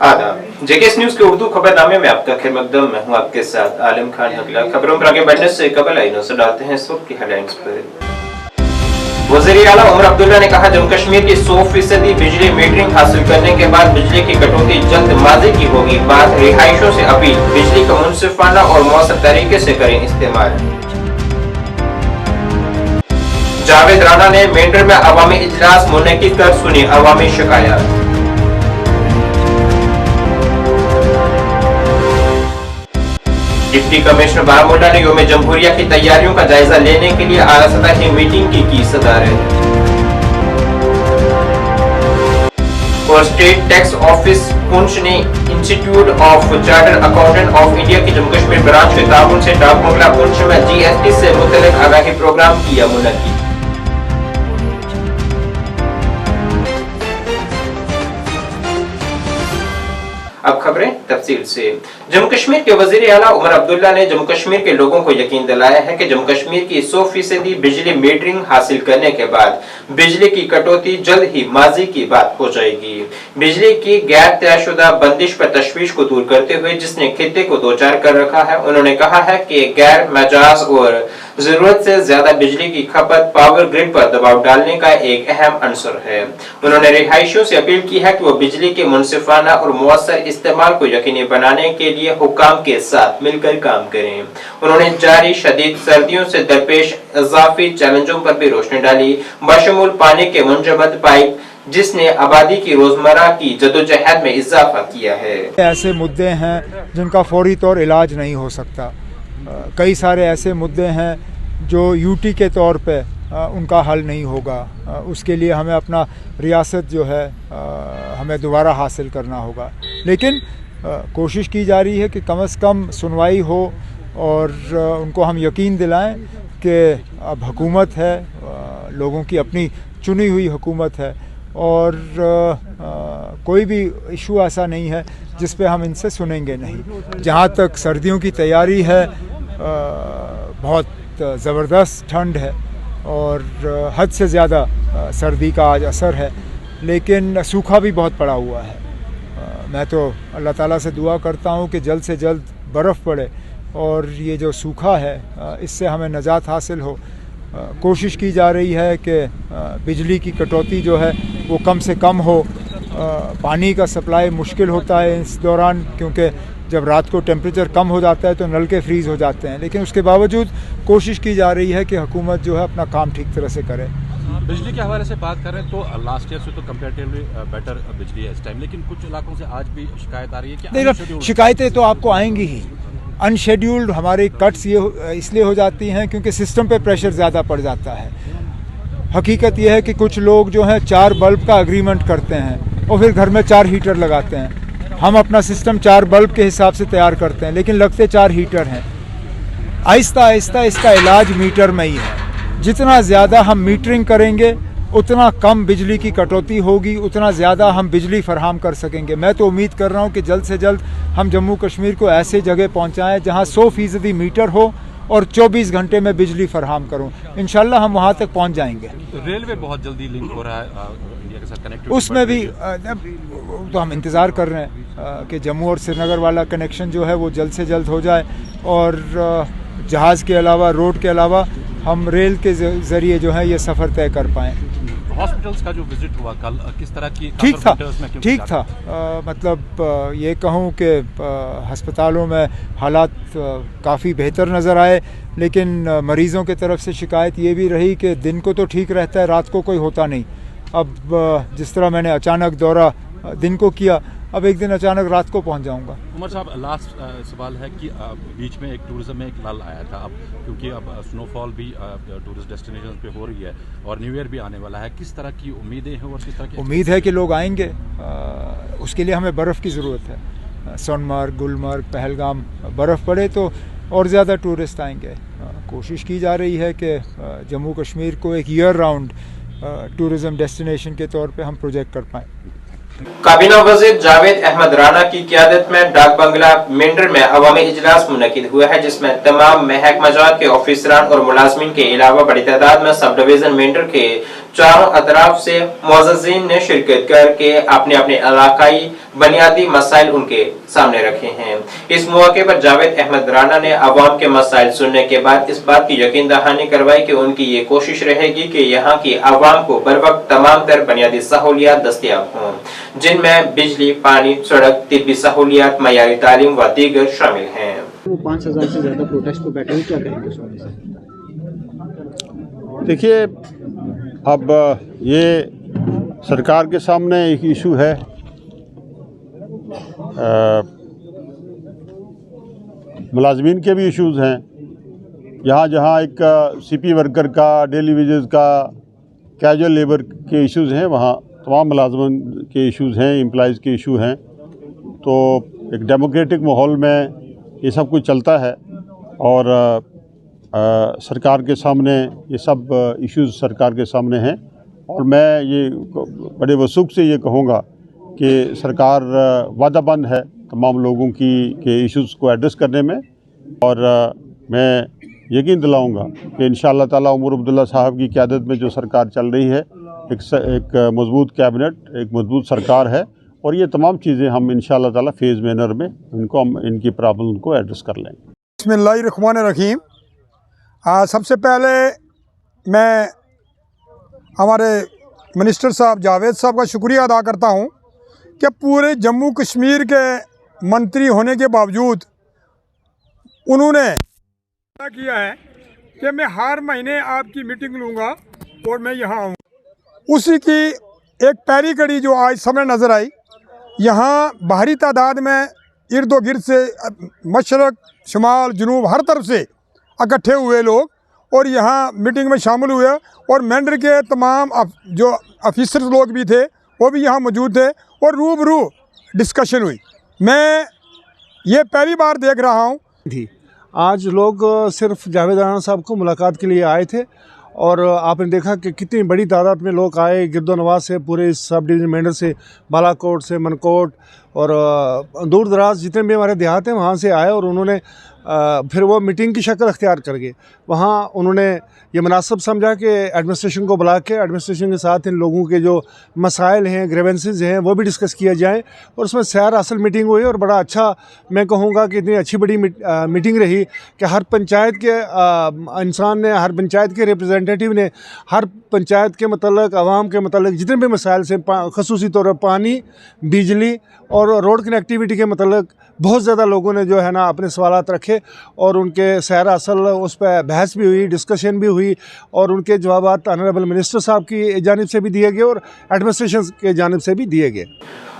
आदाब, JKS news के उर्दू खबरनामे में आपका खैर मकदम। मैं हूं आपके साथ आलम खान हकला। खबरों पर आगे बढ़ने से कबल आइए नजर डालते हैं इस वक्त की हेडलाइंस पर। वज़ीर आला उमर अब्दुल्ला ने कहा, जम्मू कश्मीर की 100% बिजली मीटरिंग हासिल करने के बाद बिजली की कटौती जल्द माजी की होगी। बात रिहायशों से अपील, बिजली का मुनसिफाना और मौसर तरीके से करें इस्तेमाल। जावेद राणा ने मेंढर में अवामी इजलास मुनक्किद कर सुनी अवामी शिकायत। डिप्टी कमिश्नर बारामूला ने योम जमहूरिया की तैयारियों का जायजा लेने के लिए आला सतह की मीटिंग की सदारत। और स्टेट टैक्स ऑफिस पुंछ ने institute of chartered accountant of India की जम्मू कश्मीर ब्रांच के ताउन से डाक बंगला पुंछ में जीएसटी से मुतल्लिक आगाही प्रोग्राम किया मुनक्किद। अब खबरें तफसील से। जम्मू कश्मीर के वजीर आला उमर अब्दुल्ला ने जम्मू कश्मीर के लोगों को यकीन दिलाया है कि जम्मू कश्मीर की 100% बिजली मीटरिंग हासिल करने के बाद बिजली की कटौती जल्द ही माजी की बात हो जाएगी। बिजली की गैर तयशुदा बंदिश पर तशवीश को दूर करते हुए जिसने खित्ते को दो चार कर रखा है, उन्होंने कहा है कि गैर मजाज और जरूरत से ज्यादा बिजली की खपत पावर ग्रिड पर दबाव डालने का एक अहम अंसर है। उन्होंने रिहायशियों से अपील की है कि वो बिजली के मुनसिफाना और मुअस्सर इस्तेमाल को यकीनी बनाने के लिए हुक्काम के साथ मिलकर काम करें। उन्होंने जारी शदीद सर्दियों से दरपेश इजाफी चैलेंजों पर भी रोशनी डाली, बशमूल पानी के मुंजमद पाइप जिसने आबादी की रोजमर्रा की जदोजहद में इजाफा किया है। ऐसे मुद्दे हैं जिनका फौरी तौर इलाज नहीं हो सकता। कई सारे ऐसे मुद्दे हैं जो यूटी के तौर पे उनका हल नहीं होगा। उसके लिए हमें अपना रियासत जो है हमें दोबारा हासिल करना होगा। लेकिन कोशिश की जा रही है कि कम से कम सुनवाई हो और उनको हम यकीन दिलाएं कि अब हुकूमत है, लोगों की अपनी चुनी हुई हुकूमत है और कोई भी इशू ऐसा नहीं है जिस पे हम इनसे सुनेंगे नहीं। जहाँ तक सर्दियों की तैयारी है, बहुत ज़बरदस्त ठंड है और हद से ज़्यादा सर्दी का आज असर है, लेकिन सूखा भी बहुत पड़ा हुआ है। मैं तो अल्लाह ताला से दुआ करता हूँ कि जल्द से जल्द बर्फ़ पड़े और ये जो सूखा है इससे हमें निजात हासिल हो। कोशिश की जा रही है कि बिजली की कटौती जो है वो कम से कम हो। पानी का सप्लाई मुश्किल होता है इस दौरान, क्योंकि जब रात को टेम्परेचर कम हो जाता है तो नलके फ्रीज़ हो जाते हैं, लेकिन उसके बावजूद कोशिश की जा रही है कि हुकूमत जो है अपना काम ठीक तरह से करे। बिजली के हवाले से बात करें तो लास्ट ईयर से तो कंपैरेटिवली बेटर बिजली है इस टाइम, लेकिन कुछ इलाकों से आज भी शिकायत आ रही है कि शिकायतें तो आपको आएंगी ही। अनशेड्यूल्ड हमारे कट्स ये इसलिए हो जाती हैं क्योंकि सिस्टम पे प्रेशर ज़्यादा पड़ जाता है। हकीकत यह है कि कुछ लोग जो हैं 4 बल्ब का अग्रीमेंट करते हैं और फिर घर में 4 हीटर लगाते हैं। हम अपना सिस्टम 4 बल्ब के हिसाब से तैयार करते हैं, लेकिन लगते 4 हीटर हैं। आहिस्ता आहिस्ता इसका इलाज मीटर में ही है। जितना ज़्यादा हम मीटरिंग करेंगे उतना कम बिजली की कटौती होगी, उतना ज़्यादा हम बिजली फराहम कर सकेंगे। मैं तो उम्मीद कर रहा हूँ कि जल्द से जल्द हम जम्मू कश्मीर को ऐसे जगह पहुँचाएँ जहाँ 100% मीटर हो और 24 घंटे में बिजली फराहम करूँ। इंशाल्लाह हम वहाँ तक पहुँच जाएंगे। रेलवे बहुत जल्दी लिंक हो रहा है इंडिया के साथ कनेक्ट, उसमें भी तो हम इंतज़ार कर रहे हैं कि जम्मू और श्रीनगर वाला कनेक्शन जो है वो जल्द से जल्द हो जाए और जहाज़ के अलावा, रोड के अलावा हम रेल के ज़रिए जो है ये सफ़र तय कर पाएँ। हॉस्पिटल्स का जो विजिट हुआ कल, किस तरह की ठीक था। मतलब ये कहूँ कि हस्पतालों में हालात काफ़ी बेहतर नज़र आए, लेकिन मरीज़ों के तरफ से शिकायत ये भी रही कि दिन को तो ठीक रहता है, रात को कोई होता नहीं। अब जिस तरह मैंने अचानक दौरा दिन को किया, अब एक दिन अचानक रात को पहुंच जाऊंगा। उमर साहब, लास्ट सवाल है कि बीच में एक टूरिज्म में एक लल आया था, अब क्योंकि अब स्नोफॉल भी टूरिस्ट डेस्टिनेशन पे हो रही है और न्यू ईयर भी आने वाला है, किस तरह की उम्मीदें हैं और किस तरह की उम्मीद है कि लोग आएंगे। उसके लिए हमें बर्फ़ की ज़रूरत है। सोनमार्ग, गुलमर्ग, पहलगाम बर्फ़ पड़े तो और ज़्यादा टूरिस्ट आएंगे। कोशिश की जा रही है कि जम्मू कश्मीर को एक ईयर राउंड टूरिज्म डेस्टिनेशन के तौर पे हम प्रोजेक्ट कर पाएँ। काबीना वजीर जावेद अहमद राणा की क़यादत में डाक बंगला मेंढर में अवामी इजलास मुनक्किद हुआ है, जिसमें तमाम महकमा जात के ऑफिसरान और मुलाजमीन के अलावा बड़ी तादाद में सब डिवीजन मेंढर के चारों अतराफ से मुअज़्ज़िज़ीन ने शिरकत करके अपने अपने इलाकाई बुनियादी मसाइल उनके सामने रखे हैं। इस मौके पर जावेद अहमद राना ने अवाम के मसाइल सुनने के बाद इस बात की यकीन दहानी करवाई कि उनकी ये कोशिश रहेगी कि यहाँ की अवाम को बर वक्त तमाम तर बुनियादी सहूलियात दस्तयाब हों, जिनमें बिजली, पानी, सड़क, तिब्बी सहूलियात, मयारी तालीम व दीगर शामिल हैं। 5,000 से ज़्यादा प्रोटेस्ट पे बैठे हैं, क्या करेंगे उस वजह से? देखिए, अब ये सरकार के सामने एक इशू है। मुलाजमीन के भी इश्यूज़ हैं। यहाँ जहाँ एक सीपी वर्कर का, डेली वेजेस का, कैजुअल लेबर के इश्यूज़ हैं, वहाँ तमाम मुलाजमन के इश्यूज़ हैं, एम्प्लॉइज़ के इशू हैं। तो एक डेमोक्रेटिक माहौल में ये सब कुछ चलता है और सरकार के सामने ये सब इश्यूज़ सरकार के सामने हैं और मैं ये बड़े वसूख से ये कहूँगा कि सरकार वादाबंद है तमाम लोगों के इश्यूज़ को एड्रेस करने में और मैं यकीन दिलाऊंगा कि इंशाअल्लाह ताला उमर अब्दुल्ला साहब की क़यादत में जो सरकार चल रही है, एक मजबूत कैबिनेट, एक मजबूत सरकार है और ये तमाम चीज़ें हम इंशाअल्लाह ताला फेज़ मैनर में हम इनकी प्रॉब्लम को एड्रेस कर लेंगे। बिस्मिल्लाहिर्रहमानिर्रहीम। सबसे पहले मैं हमारे मिनिस्टर साहब जावेद साहब का शुक्रिया अदा करता हूँ कि पूरे जम्मू कश्मीर के मंत्री होने के बावजूद उन्होंने किया है कि मैं हर महीने आपकी मीटिंग लूँगा और मैं यहाँ आऊँ। उसी की एक पहली कड़ी जो आज सामने नज़र आई, यहाँ भारी तादाद में इर्द गिर्द से मशरक़, शुमाल, जनूब हर तरफ से इकट्ठे हुए लोग और यहाँ मीटिंग में शामिल हुए और मेंडर के तमाम जो ऑफिसर्स लोग भी थे वो भी यहाँ मौजूद थे और रूबरू डिस्कशन हुई। मैं ये पहली बार देख रहा हूँ। आज लोग सिर्फ जावेद राना साहब को मुलाकात के लिए आए थे और आपने देखा कि कितनी बड़ी तादाद में लोग आए गिरदोनवाज से, पूरे सब डिवीज़न मेंढर से, बालाकोट से, मनकोट और दूर दराज जितने भी हमारे देहात हैं वहाँ से आए और उन्होंने फिर वो मीटिंग की शक्ल अख्तियार कर गए। वहाँ उन्होंने ये मुनासिब समझा कि एडमिनिस्ट्रेशन को बुला के एडमिनिस्ट्रेशन के साथ इन लोगों के जो मसाइल हैं, ग्रीवेंसेस हैं, वो भी डिस्कस किया जाए और उसमें सैर असल मीटिंग हुई और बड़ा अच्छा, मैं कहूँगा कि इतनी अच्छी बड़ी मीटिंग रही कि हर पंचायत के इंसान ने, हर पंचायत के रिप्रेजेंटेटिव ने हर पंचायत के मतलब, आवाम के मतलब जितने भी मसाइल से ख़ुसूसी तौर पर पानी, बिजली और रोड कनेक्टिविटी के मतलब बहुत ज़्यादा लोगों ने जो है ना अपने सवालात रखे और उनके सैर असल उस पर बहस भी हुई, डिस्कशन भी हुई और उनके जवाबात ऑनरेबल मिनिस्टर साहब की जानिब से भी दिए गए और एडमिनिस्ट्रेशन के जानिब से भी दिए गए।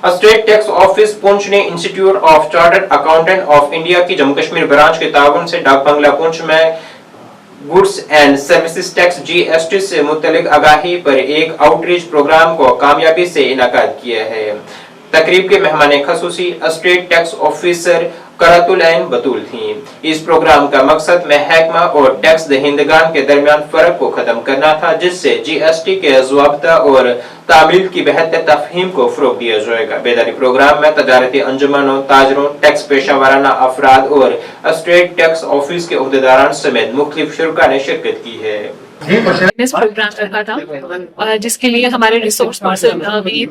स्टेट टैक्स ऑफिस पुंछ ने institute of chartered accountant of India की जम्मू कश्मीर ब्रांच के ताउन से डाक बंगला पुंछ में goods and services tax GST से मुतल्लिक आगाही पर एक आउटरीच प्रोग्राम को कामयाबी से इनाकाद किया है। तकरीब के मेहमान खसूसी स्टेट टैक्स ऑफिसर करातुल ऐन बतूल थी। इस प्रोग्राम का मकसद महकमा और टैक्स दहिंदगान के दरमियान फर्क को खत्म करना था, जिससे GST के ज़ाब्ता और तामील की बेहतर तफहीम को फ़रोग़ दिया जाएगा। बेदारी प्रोग्राम में तजारती अंजुमनों, ताजरों, टैक्स पेशा वाराना अफराद और स्टेट टैक्स ऑफिस के उहदेदारान समेत मुख्तलिफ शुरका ने शिरकत की है। इस प्रोग्राम रखा था जिसके लिए हमारे रिसोर्स पर्सन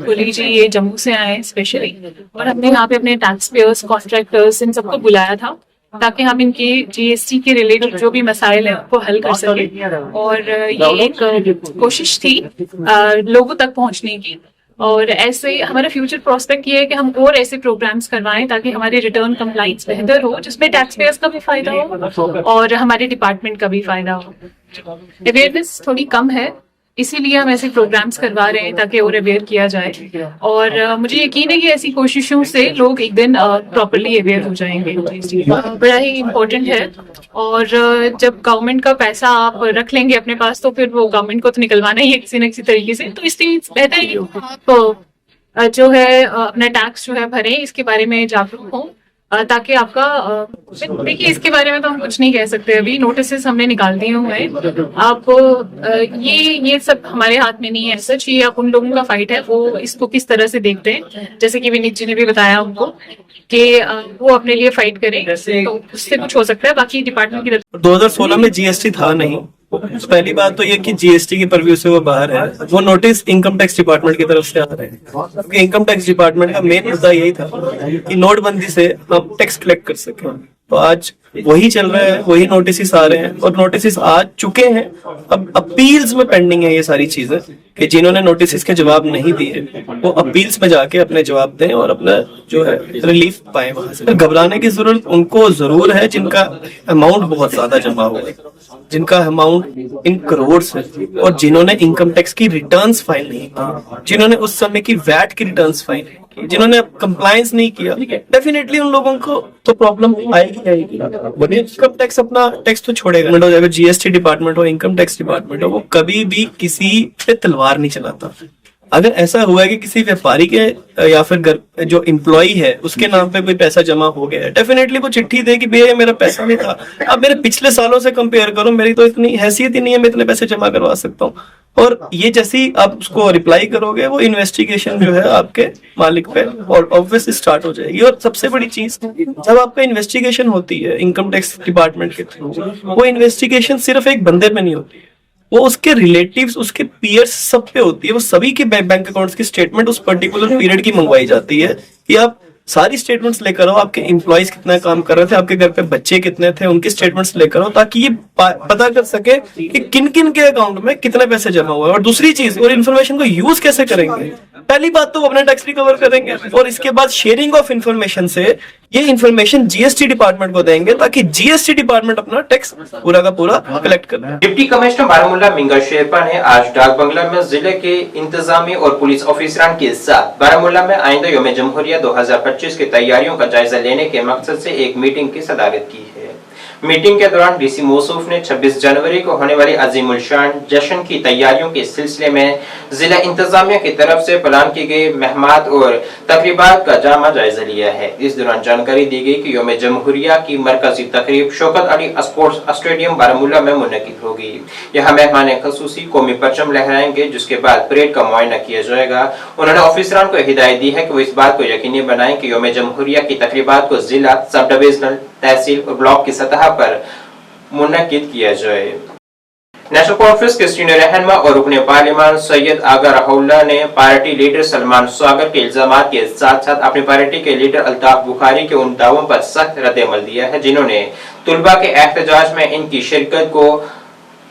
पुली जी ये जम्मू से आए स्पेशली और हमने यहाँ पे अपने टैक्स पेयर्स, कॉन्ट्रैक्टर्स, इन सबको बुलाया था ताकि हम इनके GST के रिलेटेड जो भी मसाइल हैं उनको हल कर सकें और ये एक कोशिश थी लोगों तक पहुँचने की। और ऐसे हमारा फ्यूचर प्रोस्पेक्ट ये है कि हम और ऐसे प्रोग्राम्स करवाएं ताकि हमारी रिटर्न कंप्लाइंस बेहतर हो, जिसमें टैक्स पेयर्स का भी फायदा हो और हमारे डिपार्टमेंट का भी फायदा हो। अवेयरनेस थोड़ी कम है, इसीलिए हम ऐसे प्रोग्राम्स करवा रहे हैं ताकि और अवेयर किया जाए और मुझे यकीन है कि ऐसी कोशिशों से लोग एक दिन प्रॉपर्ली अवेयर हो जाएंगे। बड़ा ही इम्पोर्टेंट है और जब गवर्नमेंट का पैसा आप रख लेंगे अपने पास तो फिर वो गवर्नमेंट को तो निकलवाना ही है किसी न किसी तरीके से, तो इसलिए बेहतर है कि आप जो है अपना टैक्स जो है भरें, इसके बारे में जागरूक हों ताकि आपका देखिए इसके बारे में तो हम कुछ नहीं कह सकते, अभी नोटिस हमने निकाल दिए हुए हैं। आप ये सब हमारे हाथ में नहीं है सच, ये आप उन लोगों का फाइट है, वो इसको किस तरह से देखते हैं। जैसे कि विनीत जी ने भी बताया उनको कि वो अपने लिए फाइट करें तो उससे कुछ हो सकता है, बाकी डिपार्टमेंट की 2016 में GST था नहीं, पहली बात तो ये कि जीएसटी की परव्यू से वो बाहर है, वो नोटिस इनकम टैक्स डिपार्टमेंट की तरफ से आ रहे हैं, क्योंकि इनकम टैक्स डिपार्टमेंट का मेन मुद्दा यही था कि नोटबंदी से हम टैक्स कलेक्ट कर सकें। तो आज वही चल रहा है, वही नोटिस आ रहे हैं और नोटिस आ चुके हैं। अब अपील्स में पेंडिंग है ये सारी चीजें कि जिन्होंने नोटिस के जवाब नहीं दिए वो अपील्स में जाके अपने जवाब दें और अपना जो है रिलीफ पाए वहां से। घबराने की जरूरत उनको जरूर है जिनका अमाउंट बहुत ज्यादा जमा हुआ है, जिनका अमाउंट इन करोड़ है और जिन्होंने इनकम टैक्स की रिटर्न्स फाइल नहीं की, जिन्होंने उस समय की वैट की रिटर्न्स फाइल नहीं की, जिन्होंने कंप्लायंस नहीं किया, डेफिनेटली उन लोगों को तो प्रॉब्लम आएगी। इनकम टैक्स अपना टैक्स तो छोड़ेगा, अगर जीएसटी डिपार्टमेंट हो, इनकम टैक्स डिपार्टमेंट हो, वो कभी भी किसी पे तलवार नहीं चलाता। अगर ऐसा हुआ है कि किसी व्यापारी के या फिर घर जो एम्प्लॉय है उसके नाम पे कोई पैसा जमा हो गया है, डेफिनेटली वो चिट्ठी दे कि भैया मेरा पैसा नहीं था, अब मेरे पिछले सालों से कंपेयर करो, मेरी तो इतनी हैसियत ही नहीं है मैं इतने पैसे जमा करवा सकता हूँ। और ये जैसी आप उसको रिप्लाई करोगे वो इन्वेस्टिगेशन जो है आपके मालिक पे और ऑब्वियसली स्टार्ट हो जाएगी। और सबसे बड़ी चीज, जब आपका इन्वेस्टिगेशन होती है इनकम टैक्स डिपार्टमेंट के थ्रू, वो इन्वेस्टिगेशन सिर्फ एक बंदे पे नहीं होती है, वो उसके रिलेटिव्स, उसके पीयर्स सब पे होती है। वो सभी के बैंक अकाउंट्स की स्टेटमेंट उस पर्टिकुलर पीरियड की मंगवाई जाती है कि आप सारी स्टेटमेंट्स लेकर आओ, आपके एम्प्लॉइज कितना काम कर रहे थे, आपके घर पे बच्चे कितने थे, उनकी स्टेटमेंट्स लेकर आओ, ताकि ये पता कर सके कि किन किन के अकाउंट में कितने पैसे जमा हुए। और दूसरी चीज, और इन्फॉर्मेशन को यूज कैसे करेंगे, पहली बात तो वो अपना टैक्स रिकवर करेंगे और इसके बाद शेयरिंग ऑफ इन्फॉर्मेशन से ये इन्फॉर्मेशन जीएसटी डिपार्टमेंट को देंगे ताकि जीएसटी डिपार्टमेंट अपना टैक्स पूरा का पूरा कलेक्ट करे। डिप्टी कमिश्नर बारामूला मिंगा शेरपा ने आज डाक बंगला में जिले के इंतजामी और पुलिस ऑफिसरान के साथ बारामूला में आइंदा यौम जमहूरिया 2025 की तैयारियों का जायजा लेने के मकसद से एक मीटिंग की सदारत की है। मीटिंग के दौरान डीसी मौसूफ ने 26 जनवरी को होने वाली अजीमुल शान जश्न की तैयारियों के सिलसिले में जिला इंतजामिया की तरफ से प्लान की गई महमात और तकरीबात का जामा जायजा लिया है। इस दौरान जानकारी दी गई कि यौम जमहूरिया की मरकजी तकरीब शौकत अली स्पोर्ट्स स्टेडियम बारामूला में मुनक्किद होगी। यहाँ मेहमान खसूसी कौमी परचम लहराएंगे, जिसके बाद परेड का मुआयना किया जाएगा। उन्होंने ऑफिसरान को हिदायत दी है कि वो इस बात को यकीनी बनाएं कि यौम जमहूरिया की तकरीबात को जिला, सब डिविजनल, तहसील और ब्लॉक की सतह पर मुनक्किद किया जाए। नेशनल कॉन्फ्रेंस के सीनियर रहनुमा और रुकने पार्लियामान सैयद आगा रहुल्ला ने पार्टी लीडर सलमान स्वागर के इल्जामात के साथ साथ अपनी पार्टी के लीडर अल्ताफ बुखारी के उन दावों पर सख्त रद्द-ए-अमल दिया है जिन्होंने तुलबा के एहतजाज में इनकी शिरकत को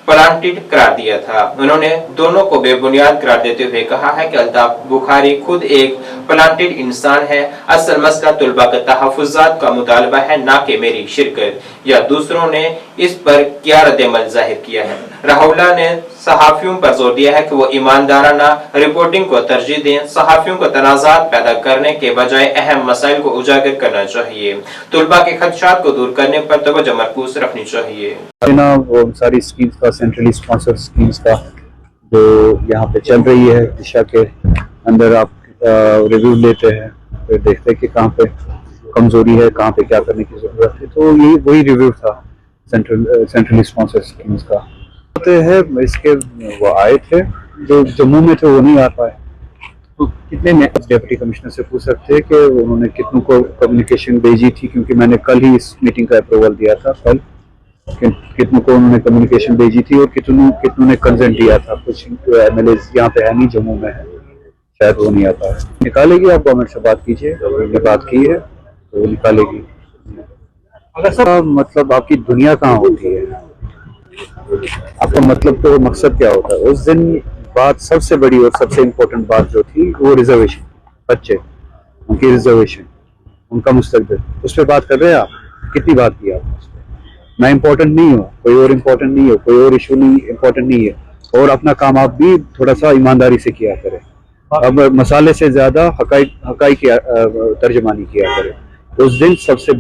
प्लांटेड करार दिया था। उन्होंने दोनों को बेबुनियाद करार देते हुए कहा है कि अल्ताफ बुखारी खुद एक प्लांटेड इंसान है। असल मसला तुलबा के तहफ़्फ़ुज़ात का मुतालबा है, ना कि मेरी शिरकत या दूसरों ने इस पर क्या रद्द-ए-अमल जाहिर किया है। राहुल्ला ने सहाफियों पर जोर दिया है कि वो ईमानदाराना रिपोर्टिंग को तरजीह दें। सहाफियों को तनाज़ात पैदा करने के बजाय अहम मसाइल को उजागर करना चाहिए। तुलबा के खदशात को दूर करने पर तवज्जो मरकूज रखनी चाहिए। वो सारी स्कीम्स का, सेंट्रली स्पॉन्सर्ड स्कीम्स का जो यहाँ पे चल रही है, दिशा के अंदर आप रिव्यू लेते हैं, फिर देखते हैं कि कहाँ पे कमजोरी है, कहाँ पे क्या करने की जरूरत है। तो यही वही रिव्यू था सेंट्रली स्पॉन्सर्ड स्कीम्स का। होते हैं इसके वो आए थे जो जम्मू में थे, वो नहीं आ पाए। तो कितने ने डिप्टी कमिश्नर से पूछ सकते हैं कि उन्होंने कितनों को कम्युनिकेशन भेजी थी, क्योंकि मैंने कल ही इस मीटिंग का अप्रूवल दिया था। कल कितनों को उन्होंने कम्युनिकेशन भेजी थी और कितनों ने कंसेंट दिया था। कुछ एमएलए यहाँ पे है नहीं, जम्मू में है, शायद वो नहीं आता है। निकालेगी, आप गवर्नमेंट से बात कीजिए, उन्होंने बात की है तो वो निकालेगी। अगर सर मतलब आपकी दुनिया कहाँ होती है, आपका मतलब तो मकसद क्या होता है। उस दिन बात सबसे बड़ी और सबसे इम्पोर्टेंट बात जो थी वो रिजर्वेशन, बच्चे, उनकी रिजर्वेशन, उनका मुस्तकबिल, उस पर बात कर रहे हैं आप। कितनी बात की आपने उस पर। मैं इम्पोर्टेंट नहीं हूँ, कोई और इम्पोर्टेंट नहीं हो, कोई और इशू नहीं इम्पोर्टेंट नहीं है, और अपना काम आप भी थोड़ा सा ईमानदारी से किया करें। अब मसाले से ज्यादा हकाई की तर्जमानी किया करें। उस दिन सबसे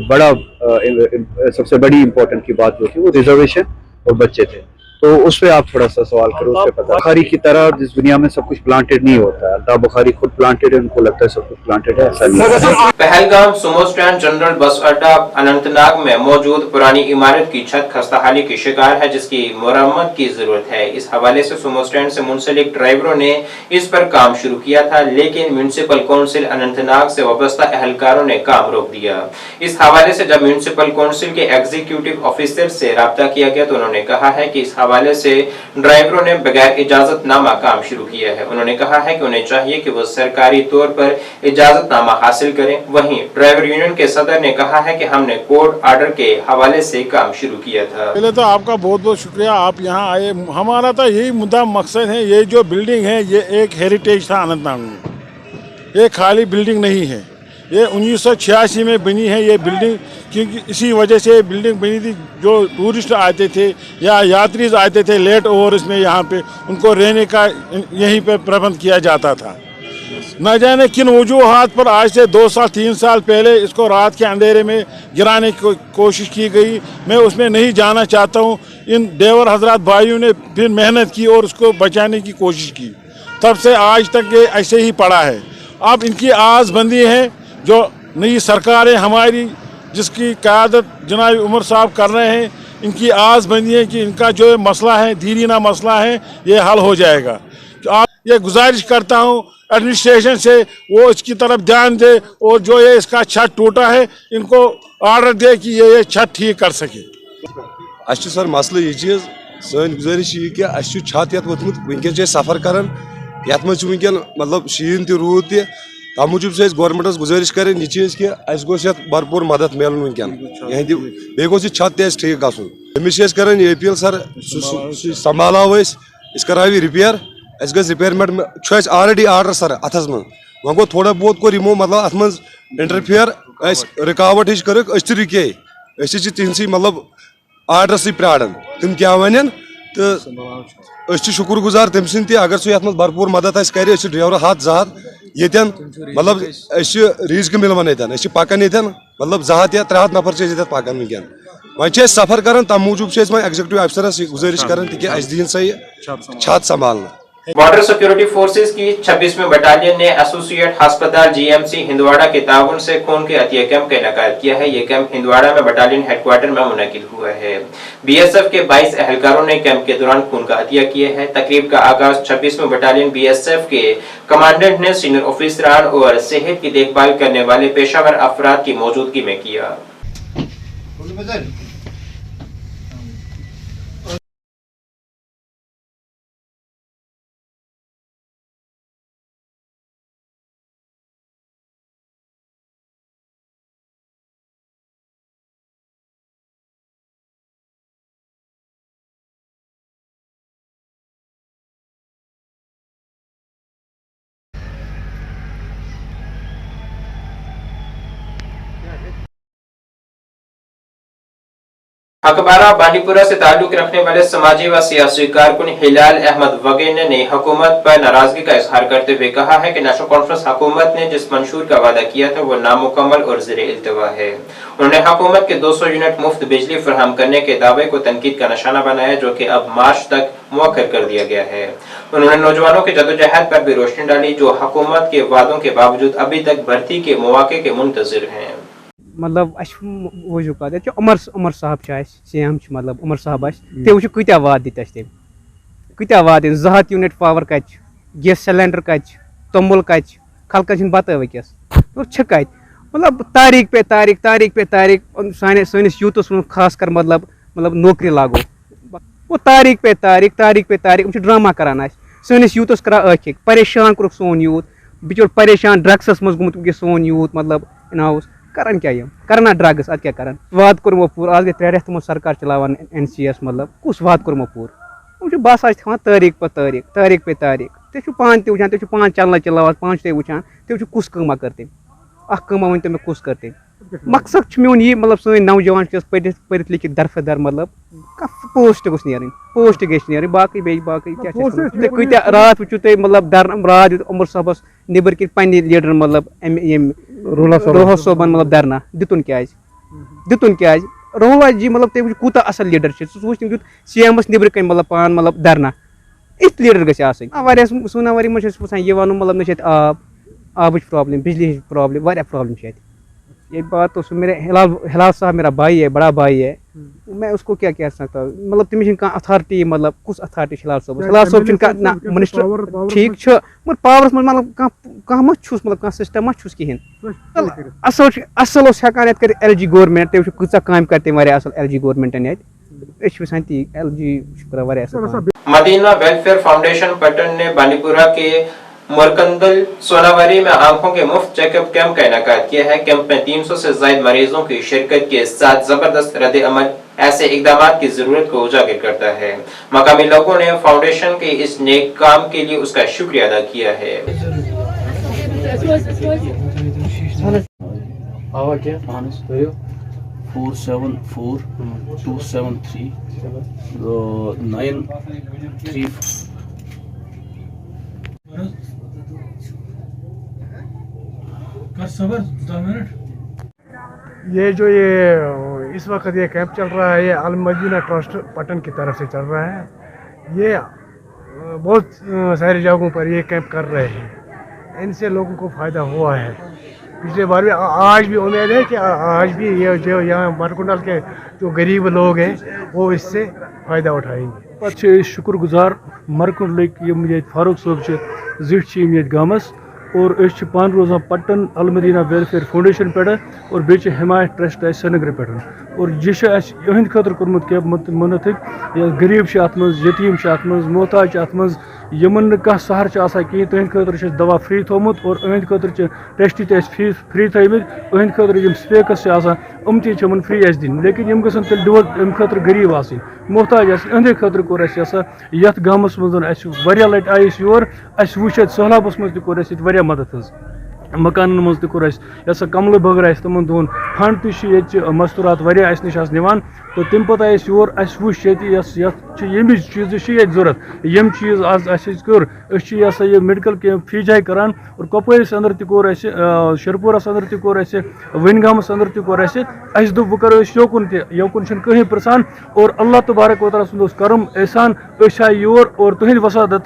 बड़ी इम्पोर्टेंट की बात जो थी वो रिजर्वेशन और बच्चे थे, तो उस पर आप थोड़ा सा सवाल करो, उस पर पता। बुखारी की तरह जिस दुनिया में सब कुछ प्लांटेड नहीं होता है, अल्ताफ बुखारी खुद प्लांटेड है, उनको लगता है सब कुछ प्लांटेड है, ऐसा नहीं। पहलगाम सुमो स्टैंड जनरल बस अड्डा अनंतनाग में मौजूद पुरानी इमारत की छत खस्ताहाली की शिकार है, जिसकी मरम्मत की जरूरत है। इस हवाले से सुमो स्टैंड से मुंसलिक ड्राइवरों ने इस पर काम शुरू किया था, लेकिन म्यूनिसिपल काउंसिल अनंतनाग से वाबस्ता अहलकारों ने काम रोक दिया। इस हवाले से जब म्यूनिसिपल काउंसिल के एग्जीक्यूटिव ऑफिसर से राब्ता किया गया तो उन्होंने कहा है कि इस हवाले से ड्राइवरों ने बगैर इजाजतनामा काम शुरू किया है। उन्होंने कहा है कि उन्हें चाहिए कि वो सरकारी तौर पर इजाजतनामा हासिल करें। वहीं ड्राइवर यूनियन के सदर ने कहा है कि हमने कोर्ट आर्डर के हवाले से काम शुरू किया था। पहले तो आपका बहुत बहुत शुक्रिया, आप यहाँ आए। हमारा तो यही मुद्दा मकसद है, ये जो बिल्डिंग है ये एक हेरिटेज था अनंतनाग में, ये खाली बिल्डिंग नहीं है। ये 1986 में बनी है ये बिल्डिंग, क्योंकि इसी वजह से बिल्डिंग बनी थी। जो टूरिस्ट आते थे या यात्री आते थे लेट ओवर्स में, यहाँ पे उनको रहने का यहीं पे प्रबंध किया जाता था। न जाने किन वजूहात पर आज से 2 साल 3 साल पहले इसको रात के अंधेरे में गिराने की कोशिश की गई। मैं उसमें नहीं जाना चाहता हूँ। इन देवर हजरात भाइयों ने फिर मेहनत की और उसको बचाने की कोशिश की, तब से आज तक ये ऐसे ही पड़ा है। अब इनकी आस बंदी है, जो नई सरकार है हमारी, जिसकी क़यादत जनाब उमर साहब कर रहे हैं, इनकी आस बंदी है कि इनका जो मसला है, दीरीना मसला है, ये हल हो जाएगा। तो आप ये गुजारिश करता हूँ एडमिनिस्ट्रेशन से, वो इसकी तरफ ध्यान दे और जो ये इसका छत टूटा है इनको आर्डर दे कि ये छत ठीक कर सके। अच्छे सर मसल ये चीज़ सन गुजारिश ये कि अच्छे छत ये वोतमुत वनकस सफ़र करान ये वनकन मतलब शीन तूद तम मूजूब से गवर्नमेंटस गुजारिश करें यह चीज़ कि गोस भरपूर मदद मिलन वनकन बे गोस छत ठीक गसन अमिस करान ये अपील सर संभालो करावी repair repayment already order sir अथस मन वह गो थोड़ा बहुत को रिमूव मतलब अत मज इंटरफेयर रुकावट हिच कर रुके तिहसी मतलब आर्डर से प्राड़न तम क्या वन तो शुक्र गुजार तम सद अगर सह ये भरपूर मदद कर ड्राइवर हाथ जहात यन मतलब रीजक मिलवान ये पकान ये मतलब 200 या 300 नफर ये पकान वनकन वह सफर कर तम मूजूब एग्जीक्यूटिव अफसरस गुजारिश कर दिन सा छत संभालना। बॉर्डर सिक्योरिटी फोर्सेस की 26वीं बटालियन ने एसोसिएट अस्पताल जीएमसी हिंदवाड़ा के ताउन से खून के अतिया कैंप का इनेकाद किया है। ये कैंप हिंदवाड़ा में बटालियन हेडक्वार्टर में मुनकिद हुआ है। बीएसएफ के 22 एहलकारों ने कैंप के दौरान खून का अतिया किया है। तकरीब का आगाज 26वीं बटालियन बीएसएफ के कमांडेंट ने सीनियर ऑफिसरान और सेहत की देखभाल करने वाले पेशावर अफराद की मौजूदगी में किया। अखबारा बांडीपुरा से ताल्लुक रखने वाले समाजी व सियासी कारकुन हिलाल अहमद वगेन ने हुकूमत पर नाराजगी का इजहार करते हुए कहा है कि नेशनल कॉन्फ्रेंस हुकूमत ने जिस मंशूर का वादा किया था वो नामुकम्मल और ज़ेरे इल्तवा है। उन्होंने हुकूमत के 200 यूनिट मुफ्त बिजली फराहम करने के दावे को तनकीद का निशाना बनाया, जो कि अब मार्च तक मुअक्कर कर दिया गया है। उन्होंने नौजवानों की जदोजहद पर भी रोशनी डाली, जो हुकूमत के वादों के बावजूद अभी तक भर्ती के मौके के मुंतजिर हैं। मतलब वजूह कत उमर साहब CM मतलब उमर साहब तम वो कत्या वाद दित तम कत्या वाद 200 यूनिट पावर कत गैस सिलेंडर कत तोमुल कत खलकन बत वस कत मतलब तारीख पे तारीख सानिस यूथस खास कर मतलब नौकरी लागो वो तारीख पे तारीख ड्रामा करान सानिस यूथस करा आखिक परेशान कोर सोन यूथ बिचोर परेशान ड्रग्सस मज गुमुत सोन यूथ मतलब इनहाउस करन क्या करना ड्रग्स अद क्या करन वाद कोर पूर आज गए 3 रेत तमो सरकार चलावान NCS मतलब कुछ वाद कोर पूर बस आज थवान तारीख पे तारीख ते पान ते वुचान ते पान चलना चलावान पान ते वुचान ते कुस कमा करते कमा वन मे कुस करते मकसद मोन ये मतलब सन नौजवान पढ़ लिखित दरफेदर मतलब पोस्ट गोस नीर पोस्ट गई बाकी क्या रात वो तुम मतलब रात उमर साहबस नबर कि पन्ने लीडर मतलब रोहल सोबन मतलब धरना दितुन क्या रोहल जी मतलब तुम कूत असल लीडर वो दित CM's नबर कन मतलब पान मतलब धरना इथ लीडर गई सोनावारी मे ये वन मतलब न आब प्रॉब्लम बिजली प्रॉब्लम वारिया प्रॉब्लम ये बात तो मेरे हिलाल साहब मेरा भाई है, बड़ा भाई है, मैं उसको क्या कह सकता हूँ मतलब तमिस अथॉरिटी मतलब कुछ अथॉरिटी हिलाल साहब मिनिस्टर ठीक मगर पावरस मतलब कह मतलब सिस्टम कहें असल हेकान ये LG गवर्नमेंट तुम कम कर तम असल LG गवर्नमेंटन मदीना वेलफेयर फाउंडेशन पटन ने बांडीपुरा के मुरकंदल सोनावरी में आंखों के मुफ्त चेकअप कैंप का इनेकाद किया है। कैंप में 300 से ज्यादा मरीजों की शिरकत के साथ जबरदस्त रद्द अमल ऐसे इकदाम की जरूरत को उजागर करता है। मकामी लोगों ने फाउंडेशन के इस नेक काम के लिए उसका शुक्रिया अदा किया है। ये जो इस वक्त ये कैंप चल रहा है, ये अल मदीना ट्रस्ट पटन की तरफ से चल रहा है। ये बहुत सारी जगहों पर ये कैंप कर रहे हैं, इनसे लोगों को फ़ायदा हुआ है। पिछले बार भी, आज भी उम्मीद है कि आज भी ये जो यहाँ मरकुंडल के जो गरीब लोग हैं वो इससे फ़ायदा उठाएंगे। शुक्रगुजार मरकुंडल फारूक साहब जिट गामस और पान रोजान पटन अल मदीना वेलफेयर फाउंडेशन पे और बे हिमायत ट्रस्ट श्रीनगर पे और यह इहंद खतर कोर्मुत कैंप मुनतक गरीब अत यतीम अत मोहताज अत यमन कह सहर कहीं तहद खतर दवा फ्री थोमुत और अहंद खतर टेस्ट फीस फ्री थमित अहंद खतर स्पेकस तम फ्री दिन, लेकिन यम गसन तेल डोज अम खतर गरीब आसन मोहताज अहंदे खतर कोर यथ गामस मज वारिया लट आये योर वुच सहलाबस मज तोर मदद मकान मज तोर कमल बगर तमन दोन फंड तह मस्तूरात वारिया निश निवान तो तम पे योर वुच यम चीज जरूरत यम चीज आज कोर ये मेडिकल कैंप फी जाए करान और कपवरिस अंदर तोर शरपुरस अंदर तोर वनगामस अंदर तोर दोप वो करो योकुन योकुन कहीं प्रसान और अल्लाह तबारक व तआला सुंद करम एहसान आए योर और तुहद वसादत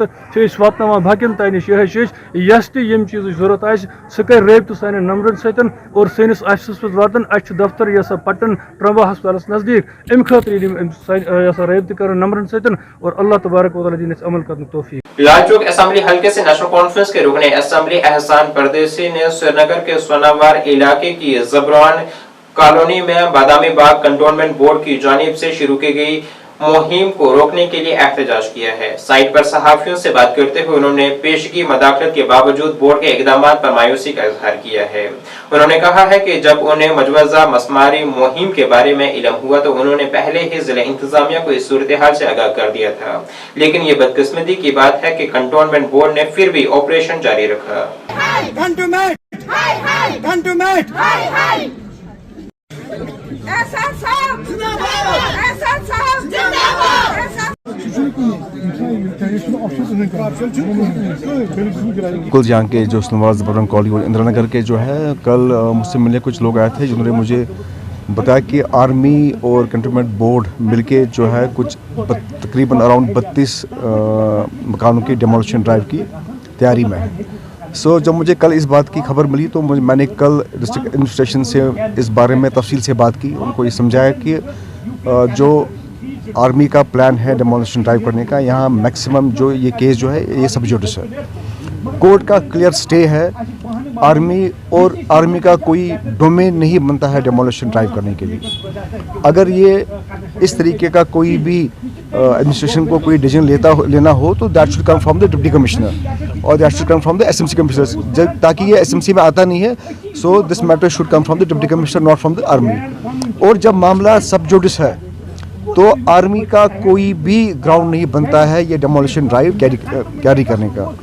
वापन बाकिन तान निश यस तम चीज जरूरत आ सह कर रबत सान नंबरन सतन और सैनिस ऑफिस पे वातन दफ्तर यह पटन ट्रम्बा हस्पताल नजदीक अम खतर रबत कर नंबरन सतन और अल्लाह तबारक व तआला दिन अमल कर तौफीक। लालचौक असेंबली हल्के से नेशनल कॉन्फ्रेंस के रुकने असेंबली एहसान परदेसी ने श्रीनगर के सोनावार इलाके की जबरान कॉलोनी में बादामी बाग कंटोनमेंट बोर्ड की जानिब से शुरू की गई मुहिम को रोकने के लिए एहतजाज किया है। साइट पर सहाफियों से बात करते हुए उन्होंने पेशगी मदाखलत के बावजूद बोर्ड के इकदाम पर मायूसी का इजहार किया है। उन्होंने कहा है कि जब उन्हें मजवजा मसमारी मुहिम के बारे में इल्म हुआ तो उन्होंने पहले ही जिला इंतजामिया को इस सूरत हाल से आगाह कर दिया था, लेकिन ये बदकिस्मती की बात है कि कंटोनमेंट बोर्ड ने फिर भी ऑपरेशन जारी रखा। कुल यहाँ के जो नवाज बरन कॉलोनी और इंदिरा नगर के जो है, कल मुझसे मिलने कुछ लोग आए थे जिन्होंने मुझे बताया कि आर्मी और कंटोनमेंट बोर्ड मिलके जो है कुछ तकरीबन अराउंड 32 मकानों की डेमोलिशन ड्राइव की तैयारी में है। जब मुझे कल इस बात की खबर मिली तो मैंने कल डिस्ट्रिक्ट एडमिनिस्ट्रेशन से इस बारे में तफसील से बात की, उनको ये समझाया कि जो आर्मी का प्लान है डेमोलिशन ड्राइव करने का, यहाँ मैक्सिमम जो ये केस जो है ये सब जुडिस है, कोर्ट का क्लियर स्टे है, आर्मी और आर्मी का कोई डोमेन नहीं बनता है डेमोलिशन ड्राइव करने के लिए। अगर ये इस तरीके का कोई भी एडमिनिस्ट्रेशन को कोई डिसीजन लेना हो तो that should come from the deputy commissioner और that should come from the SMC commissioner, ताकि ये एसएमसी में आता नहीं है। So this matter should come from the deputy commissioner not from the army. और जब मामला सब जुडिस है तो आर्मी का कोई भी ग्राउंड नहीं बनता है ये डेमोलिशन ड्राइव कैरी करने का।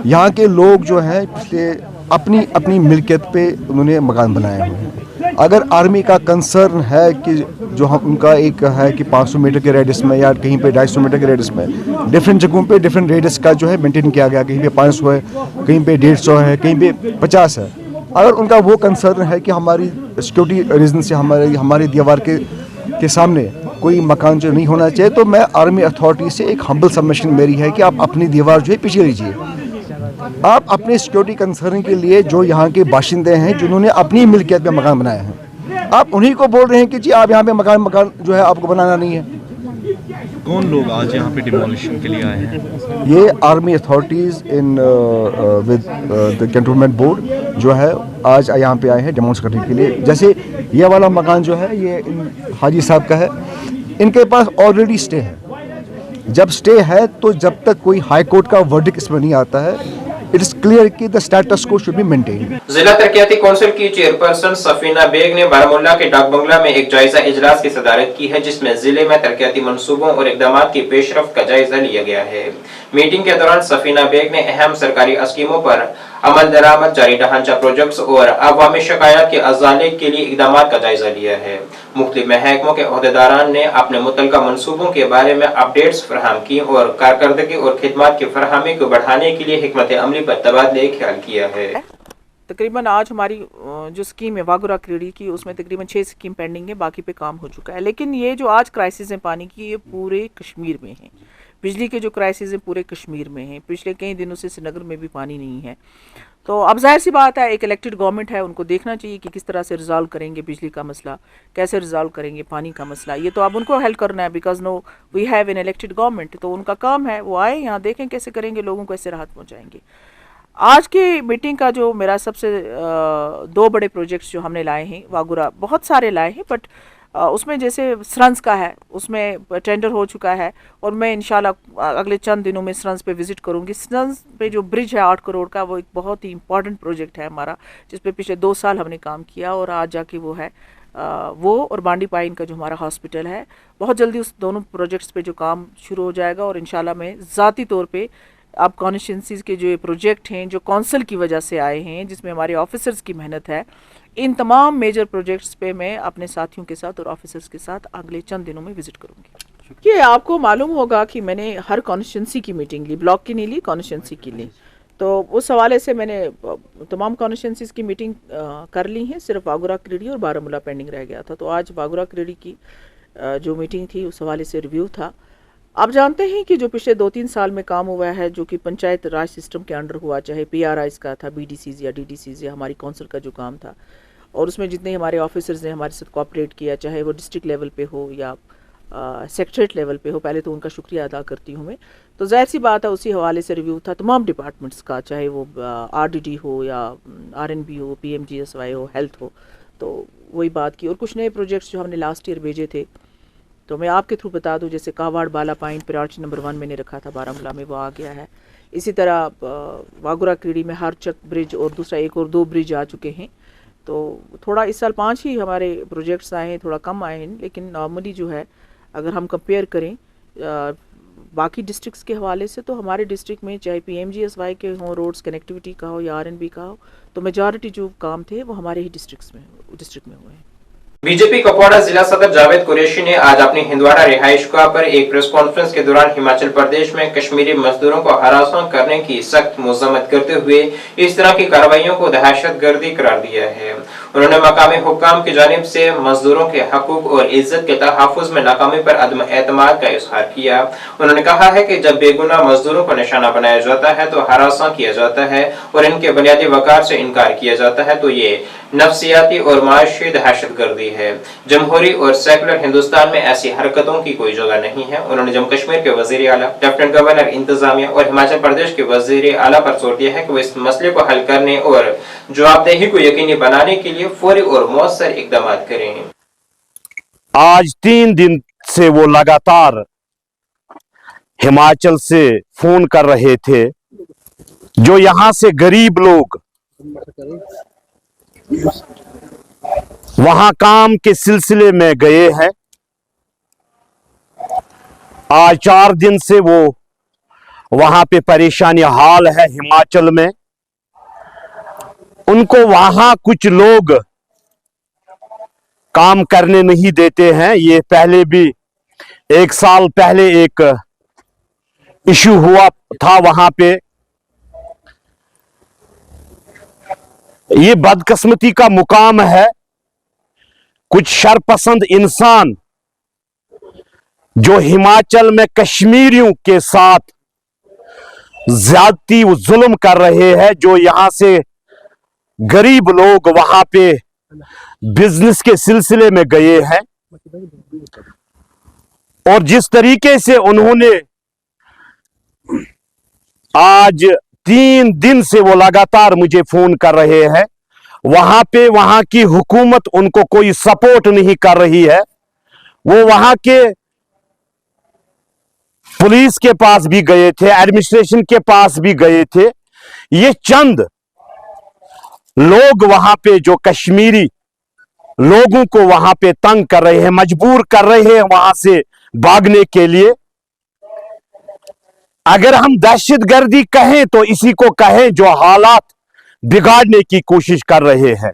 यहाँ के लोग जो हैं पिछले अपनी अपनी मिल्कियत पे उन्होंने मकान बनाए हुए हैं। अगर आर्मी का कंसर्न है कि जो हम उनका एक है कि 500 मीटर के रेडियस में या कहीं पे 250 मीटर के रेडियस में डिफरेंट जगहों पे डिफरेंट रेडियस का जो है मेंटेन किया गया, कहीं पे 500 है, कहीं पे 150 है, कहीं पे 50 है। अगर उनका वो कंसर्न है कि हमारी सिक्योरिटी रीजन से हमारी दीवार के सामने कोई मकान जो नहीं होना चाहिए, तो मैं आर्मी अथॉरिटी से एक हम्बल सबमिशन मेरी है कि आप अपनी दीवार जो है पीछे लीजिए। आप अपने सिक्योरिटी कंसर्न के लिए जो यहाँ के बाशिंदे हैं जिन्होंने अपनी मिल्कियत में मकान बनाए हैं, आप उन्हीं को बोल रहे हैं कि जी आप यहाँ पे मकान जो है आपको बनाना नहीं है। कौन लोग आज यहाँ पे डिमोलिशन के लिए आए हैं? ये army authorities in with the cantonment board जो है आज यहाँ पे आए हैं डेमोलिश करने के लिए। जैसे ये वाला मकान जो है ये हाजी साहब का है, इनके पास ऑलरेडी स्टे है। जब स्टे है तो जब तक कोई हाई कोर्ट का वर्डिक्ट इसमें नहीं आता है, इट इज क्लियर कि द स्टेटस को शुड बी मेंटेन। जिला तरक्याती कौंसिल की चेयरपर्सन सफीना बेग ने बारामूला के डाक बंगला में एक जायजा इजलास की सदारत की है, जिसमें जिले में तरक्याती मंसूबों और इकदाम की पेशरफ्त का जायजा लिया गया है। मीटिंग के दौरान सफीना बेग ने अहम सरकारी स्कीमों पर अमल दरामद, जारी ढांचा प्रोजेक्ट्स और अवामी शिकायत के अजाले के लिए इकदाम का जायजा लिया है। मुख्तलिफ महकमों के ओहदेदारान ने अपने मुतल्लिका मंसूबों के बारे में अपडेट्स फराहम की और कारकर्दगी और खिदमत की फराहमी को बढ़ाने के लिए हिकमत अमली पर तबादले ख्याल किया है। तकरीबन आज हमारी जो स्कीम है वागुरा क्रीडी की, उसमें तकरीबन 6 स्कीम पेंडिंग है, बाकी पे काम हो चुका है। लेकिन ये जो आज क्राइसिस है पानी की, ये पूरे कश्मीर में है। बिजली के जो क्राइसिस है पूरे कश्मीर में है। पिछले कई दिनों से श्रीनगर में भी पानी नहीं है। तो अब जाहिर सी बात है, एक इलेक्टेड गवर्नमेंट है, उनको देखना चाहिए कि किस तरह से रिजॉल्व करेंगे बिजली का मसला, कैसे रिजॉल्व करेंगे पानी का मसला। ये तो अब उनको हेल्प करना है, because no we have an elected government. तो उनका काम है वो आए यहाँ देखें कैसे करेंगे, लोगों को कैसे राहत पहुँचाएंगे। आज की मीटिंग का जो मेरा सबसे 2 बड़े प्रोजेक्ट्स जो हमने लाए हैं वागुरा, बहुत सारे लाए हैं, बट उसमें जैसे स्रंस का है, उसमें टेंडर हो चुका है और मैं इंशाल्लाह अगले चंद दिनों में स्रंस पे विज़िट करूंगी। स्रंस पे जो ब्रिज है 8 करोड़ का, वो एक बहुत ही इंपॉर्टेंट प्रोजेक्ट है हमारा, जिस पे पिछले 2 साल हमने काम किया और आज जाके वो है वो और बांडी पाइन का जो हमारा हॉस्पिटल है, बहुत जल्दी उस दोनों प्रोजेक्ट्स पे जो काम शुरू हो जाएगा। और इंशाल्लाह मैं ज़ाती तौर पर अब कॉन्स्टिट्यूंसीज़ के जो ये प्रोजेक्ट हैं जो कौंसिल की वजह से आए हैं, जिसमें हमारे ऑफिसर्स की मेहनत है, इन तमाम मेजर प्रोजेक्ट्स पे मैं अपने साथियों के साथ और ऑफिसर्स के साथ अगले चंद दिनों में विजिट करूंगी। ये आपको मालूम होगा कि मैंने हर कॉन्स्टिट्यूंसी की मीटिंग ली, ब्लॉक की नहीं ली, कॉन्स्टिट्यूंसी की ली। तो उस हवाले से मैंने तमाम कॉन्स्टिट्यूंसीज़ की मीटिंग कर ली हैं। सिर्फ वागुरा क्रीडी और बारामूला पेंडिंग रह गया था। तो आज वागुरा क्रीडी की जो मीटिंग थी उस हवाले से रिव्यू था। आप जानते हैं कि जो पिछले 2-3 साल में काम हुआ है, जो कि पंचायत राज सिस्टम के अंडर हुआ, चाहे PRIs का था, BDCs या DDCs या हमारी काउंसिल का जो काम था, और उसमें जितने हमारे ऑफिसर्स ने हमारे साथ कोऑपरेट किया, चाहे वो डिस्ट्रिक्ट लेवल पे हो या सेक्रेटरीट लेवल पे हो, पहले तो उनका शुक्रिया अदा करती हूँ मैं। तो जाहिर सी बात है उसी हवाले से रिव्यू था तमाम डिपार्टमेंट्स का, चाहे वो RDD हो या RNB हो, PMGSY हो, हेल्थ हो। तो वही बात की। और कुछ नए प्रोजेक्ट्स जो हमने लास्ट ईयर भेजे थे, तो मैं आपके थ्रू बता दूं, जैसे कावाड़ बाला पाइन प्रायोरिटी नंबर 1 मैंने रखा था बारामूला में, वो आ गया है। इसी तरह वागुरा क्रीडी में हरचक ब्रिज और दूसरा 1 और 2 ब्रिज आ चुके हैं। तो थोड़ा इस साल 5 ही हमारे प्रोजेक्ट्स आए हैं, थोड़ा कम आए हैं, लेकिन नॉर्मली जो है अगर हम कंपेयर करें बाकी डिस्ट्रिक्ट्स के हवाले से, तो हमारे डिस्ट्रिक्ट में चाहे PMGSY के हों, रोड्स कनेक्टिविटी का हो या RNB का हो, तो मेजॉरिटी जो काम थे वो हमारे ही डिस्ट्रिक्ट में हुए हैं। बीजेपी कुपवाड़ा जिला सदर जावेद कुरैशी ने आज अपनी हिंदवाड़ा रिहाइशगाह पर एक प्रेस कॉन्फ्रेंस के दौरान हिमाचल प्रदेश में कश्मीरी मजदूरों को हरासमेंट करने की सख्त मजम्मत करते हुए इस तरह की कार्रवाइयों को दहशतगर्दी करार दिया है। उन्होंने मकामी हुक्काम की जानिब से मजदूरों के हकूक और इज्जत के तहफ़्फ़ुज़ में नाकामी पर अदम एतमाद का इज़हार किया। उन्होंने कहा है कि जब बेगुनाह मजदूरों को निशाना बनाया जाता है तो हरासा किया जाता है और इनके बुनियादी वक़ार से इनकार किया जाता है, तो ये नफ्सियाती और माशी दहशतगर्दी है। जमहूरी और सेकुलर हिंदुस्तान में ऐसी हरकतों की कोई जगह नहीं है। उन्होंने जम्मू कश्मीर के वज़ीर आला, लेफ्टिनेंट गवर्नर इंतजामिया और हिमाचल प्रदेश के वज़ीर आला पर जोर दिया है कि वो इस मसले को हल करने और जवाबदेही को यकीनी बनाने के लिए फौरी और मौसर इक़दाम करें। आज 3 दिन से वो लगातार हिमाचल से फोन कर रहे थे। जो यहाँ से गरीब लोग वहां काम के सिलसिले में गए हैं, आज 4 दिन से वो वहां पे परेशानी हाल है हिमाचल में। उनको वहां कुछ लोग काम करने नहीं देते हैं। ये पहले भी 1 साल पहले एक इशू हुआ था वहां पे। ये बदकिस्मती का मुकाम है, कुछ शरपसंद इंसान जो हिमाचल में कश्मीरियों के साथ ज्यादती जुल्म कर रहे हैं। जो यहां से गरीब लोग वहां पे बिजनेस के सिलसिले में गए हैं और जिस तरीके से उन्होंने आज 3 दिन से वो लगातार मुझे फोन कर रहे हैं, वहां पे वहां की हुकूमत उनको कोई सपोर्ट नहीं कर रही है। वो वहां के पुलिस के पास भी गए थे, एडमिनिस्ट्रेशन के पास भी गए थे। ये चंद लोग वहां पे जो कश्मीरी लोगों को वहां पे तंग कर रहे हैं, मजबूर कर रहे हैं वहां से भागने के लिए। अगर हम दहशतगर्दी कहें तो इसी को कहें जो हालात बिगाड़ने की कोशिश कर रहे हैं।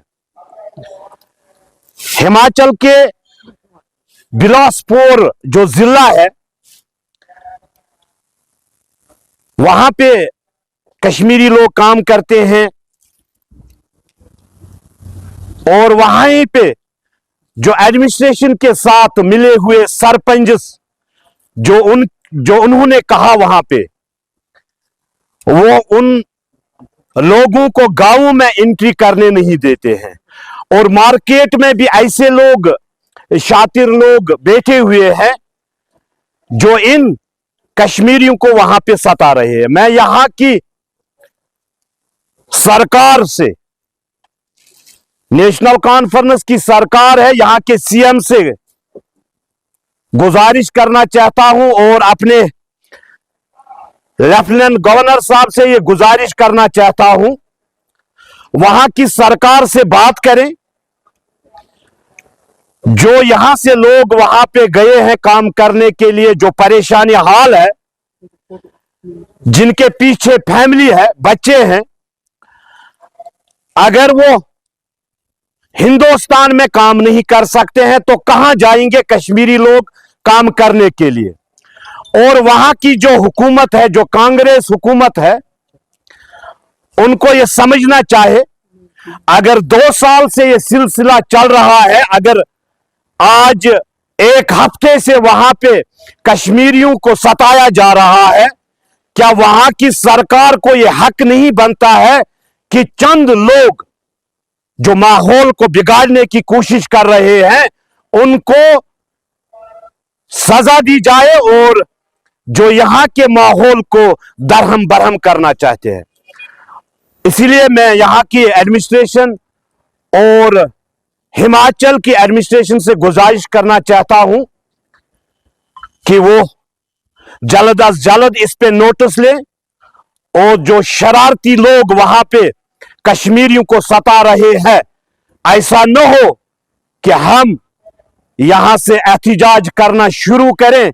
हिमाचल के बिलासपुर जो जिला है, वहां पे कश्मीरी लोग काम करते हैं और वहीं पे जो एडमिनिस्ट्रेशन के साथ मिले हुए सरपंच जो उन्होंने कहा वहां पे, वो उन लोगों को गांवों में एंट्री करने नहीं देते हैं। और मार्केट में भी ऐसे लोग, शातिर लोग बैठे हुए हैं जो इन कश्मीरियों को वहां पे सता रहे हैं। मैं यहां की सरकार से, नेशनल कॉन्फ्रेंस की सरकार है, यहां के सीएम से गुजारिश करना चाहता हूं और अपने लेफ्टिनेंट गवर्नर साहब से ये गुजारिश करना चाहता हूं, वहां की सरकार से बात करें। जो यहां से लोग वहां पे गए हैं काम करने के लिए, जो परेशानी हाल है, जिनके पीछे फैमिली है, बच्चे हैं, अगर वो हिंदुस्तान में काम नहीं कर सकते हैं तो कहां जाएंगे कश्मीरी लोग काम करने के लिए। और वहां की जो हुकूमत है, जो कांग्रेस हुकूमत है, उनको ये समझना चाहे, अगर 2 साल से ये सिलसिला चल रहा है, अगर आज 1 हफ्ते से वहां पे कश्मीरियों को सताया जा रहा है, क्या वहां की सरकार को यह हक नहीं बनता है कि चंद लोग जो माहौल को बिगाड़ने की कोशिश कर रहे हैं उनको सजा दी जाए, और जो यहां के माहौल को दरहम बरहम करना चाहते हैं। इसलिए मैं यहां की एडमिनिस्ट्रेशन और हिमाचल की एडमिनिस्ट्रेशन से गुजारिश करना चाहता हूं कि वो जल्द अज जल्द इस पे नोटिस ले, और जो शरारती लोग वहां पे कश्मीरियों को सता रहे हैं, ऐसा न हो कि हम यहां से एहतिजाज करना शुरू करें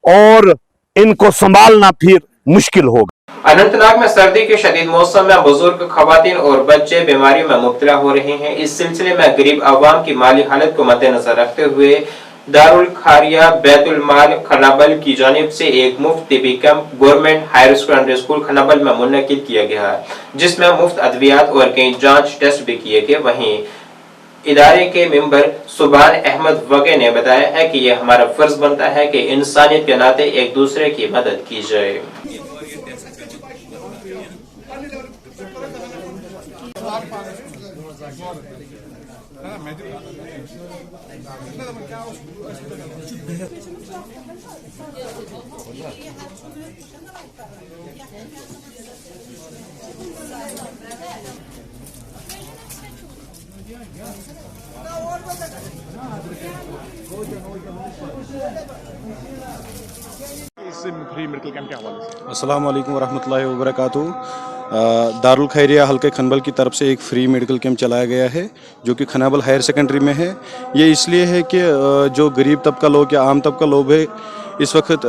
और इनको संभालना फिर मुश्किल होगा। अनंतनाग में सर्दी के शदीद मौसम में बुजुर्ग, खवातीन और बच्चे बीमारियों में मुब्तला हो रहे हैं। इस सिलसिले में गरीब अवाम की माली हालत को मद्देनजर रखते हुए दारुल खारिया बैतुल माल खनाबल की जानिब से एक मुफ्त तिबी camp government higher secondary school Khanabal में मुनक्किद किया गया, जिसमें मुफ्त अद्वियात और कई जांच टेस्ट भी किए गए। वहीं इदारे के मेंबर सुभान अहमद वगे ने बताया है कि यह हमारा फर्ज बनता है कि इंसानियत के नाते एक दूसरे की मदद की जाए। फ्री मेडिकल कैंप के हवाले से अस्सलाम वालेकुम वरहमतुल्लाहि वबरकातुहू। दारुल खैरिया हल्के खनबल की तरफ से एक फ्री मेडिकल कैंप चलाया गया है जो कि खनाबल हायर सेकेंडरी में है। ये इसलिए है कि जो गरीब तबका लोग या आम तबका लोग है, इस वक्त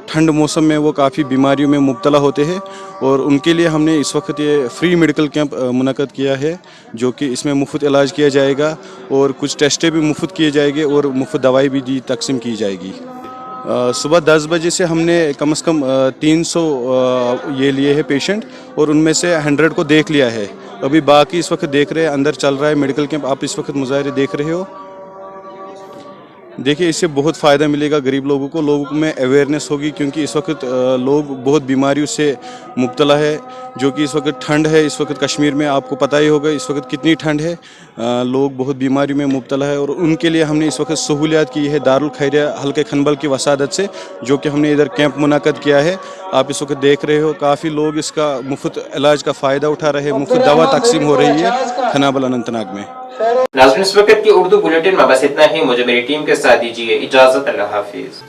ठंड मौसम में वो काफ़ी बीमारियों में मुब्तला होते हैं और उनके लिए हमने इस वक्त ये फ्री मेडिकल कैंप मुनक़्क़द किया है, जो कि इसमें मुफ्त इलाज किया जाएगा और कुछ टेस्टें भी मुफ्त किए जाएंगे और मुफ्त दवाई भी तकसीम की जाएगी। सुबह 10 बजे से हमने कम से कम 300 ये लिए हैं पेशेंट और उनमें से 100 को देख लिया है। अभी बाकी इस वक्त देख रहे हैं, अंदर चल रहा है मेडिकल कैंप। आप इस वक्त मुजाहिरे देख रहे हो। देखिए, इससे बहुत फ़ायदा मिलेगा गरीब लोगों में अवेयरनेस होगी, क्योंकि इस वक्त लोग बहुत बीमारियों से मुब्तला है, जो कि इस वक्त ठंड है। इस वक्त कश्मीर में आपको पता ही होगा इस वक्त कितनी ठंड है। लोग बहुत बीमारियों में मुब्तला है और उनके लिए हमने इस वक्त सहूलियात की है दारुल खैरिया हल्के खनबल की वसादत से, जो कि हमने इधर कैंप मुनक़्क़द किया है। आप इस वक्त देख रहे हो, काफ़ी लोग इसका मुफ्त इलाज का फ़ायदा उठा रहे हैं। मुफ्त दवा तकसीम हो रही है खनाबल अनंतनाग में। नाज़रीन, इस वक्त की उर्दू बुलेटिन में बस इतना ही। मुझे मेरी टीम के साथ दीजिए इजाजत। अल्लाह हाफिज।